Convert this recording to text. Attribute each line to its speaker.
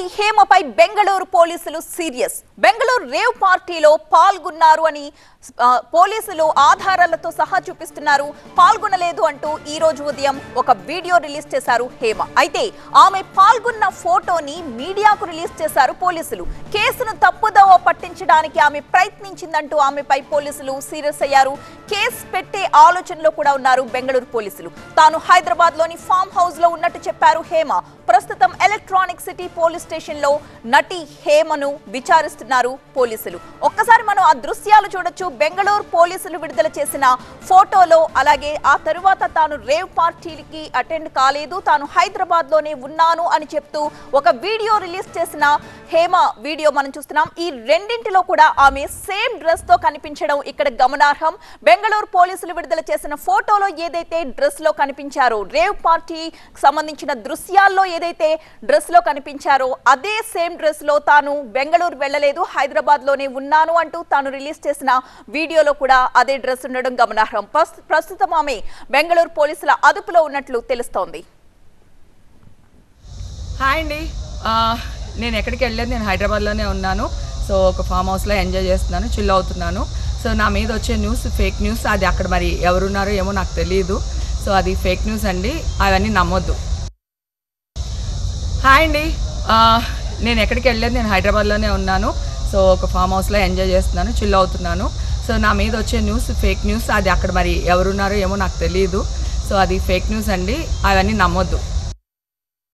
Speaker 1: నటి హేమపై బెంగళూరు పోలీసులు serious. Bengaluru rave పార్టీలో పాల్గొన్నారు అని పోలీసులు ఆధారాలతో సహా చూపిస్తున్నారు. పాల్గొనలేదు అంటూ ఈ రోజు ఉదయం ఒక వీడియో రిలీజ్ చేశారు హేమ. అయితే ఆమె పాల్గొన్న ఫోటోని మీడియాకు రిలీజ్ చేశారు పోలీసులు. కేసును తప్పుదోవ పట్టించడానికి ఆమె ప్రయత్నించిందంటూ ఆమెపై పోలీసులు సీరియస్ అయ్యారు. కేసు పెట్టే ఆలోచనలో కూడా ఉన్నారు బెంగళూరు పోలీసులు. తాను హైదరాబాద్ లోని ఫామ్ హౌస్ లో ఉన్నట్టు చెప్పారు హేమ. ప్రస్తుతం ఎలక్ట్రానిక్ సిటీ పోలీస్ స్టేషన్ లో నటి హేమను విచారిస్తున్నారు పోలీసులు. ఒక్కసారి మనం ఆ దృశ్యాలు చూడొచ్చు. బెంగళూరు పోలీసులు విడుదల చేసిన ఫోటోలో, అలాగే ఆ తరువాత తాను రేవ్ పార్టీకి అటెండ్ కాలేదు, తాను హైదరాబాద్ లోనే ఉన్నాను అని చెప్తూ ఒక వీడియో రిలీజ్ చేసిన హేమ వీడియో మనం చూస్తున్నాం. ఈ రెండింటిలో కూడా ఆమె సేమ్ డ్రెస్ తో కనిపించడం ఇక్కడ గమనార్హం. బెంగళూరు పోలీసులు విడుదల చేసిన ఫోటోలో ఏదైతే డ్రెస్ లో కనిపించారో, రేవ్ పార్టీ సంబంధించిన దృశ్యాల్లో ఏదైతే డ్రెస్ లో కనిపించారో అదే సేమ్ డ్రెస్ లో తాను బెంగళూరు వెళ్ళలేదు, హైదరాబాద్ లోనే ఉన్నాను అంటూ తాను రిలీజ్ చేసిన వీడియోలో కూడా అదే డ్రెస్ ఉండడం గమనార్హం. ప్రస్తుతం ఆమె బెంగళూరు పోలీసుల అదుపులో ఉన్నట్లు తెలుస్తోంది.
Speaker 2: హాయ్ అండి, నేను ఎక్కడికి వెళ్ళలేదు, నేను హైదరాబాద్లోనే ఉన్నాను. సో ఒక ఫామ్ హౌస్లో ఎంజాయ్ చేస్తున్నాను, చిల్ అవుతున్నాను. సో నా మీద వచ్చే న్యూస్ ఫేక్ న్యూస్, అది అక్కడ మరి ఎవరున్నారో ఏమో నాకు తెలియదు. సో అది ఫేక్ న్యూస్ అండి, అవన్నీ నమ్మొద్దు. హాయ్ అండి, నేను ఎక్కడికి వెళ్ళలేదు, నేను హైదరాబాద్లోనే ఉన్నాను. సో ఒక ఫామ్ హౌస్లో ఎంజాయ్ చేస్తున్నాను, చిల్ అవుతున్నాను. సో నా మీద వచ్చే న్యూస్ ఫేక్ న్యూస్, అది అక్కడ మరి ఎవరున్నారో ఏమో నాకు తెలియదు. సో అది ఫేక్ న్యూస్ అండి, అవన్నీ నమ్మొద్దు.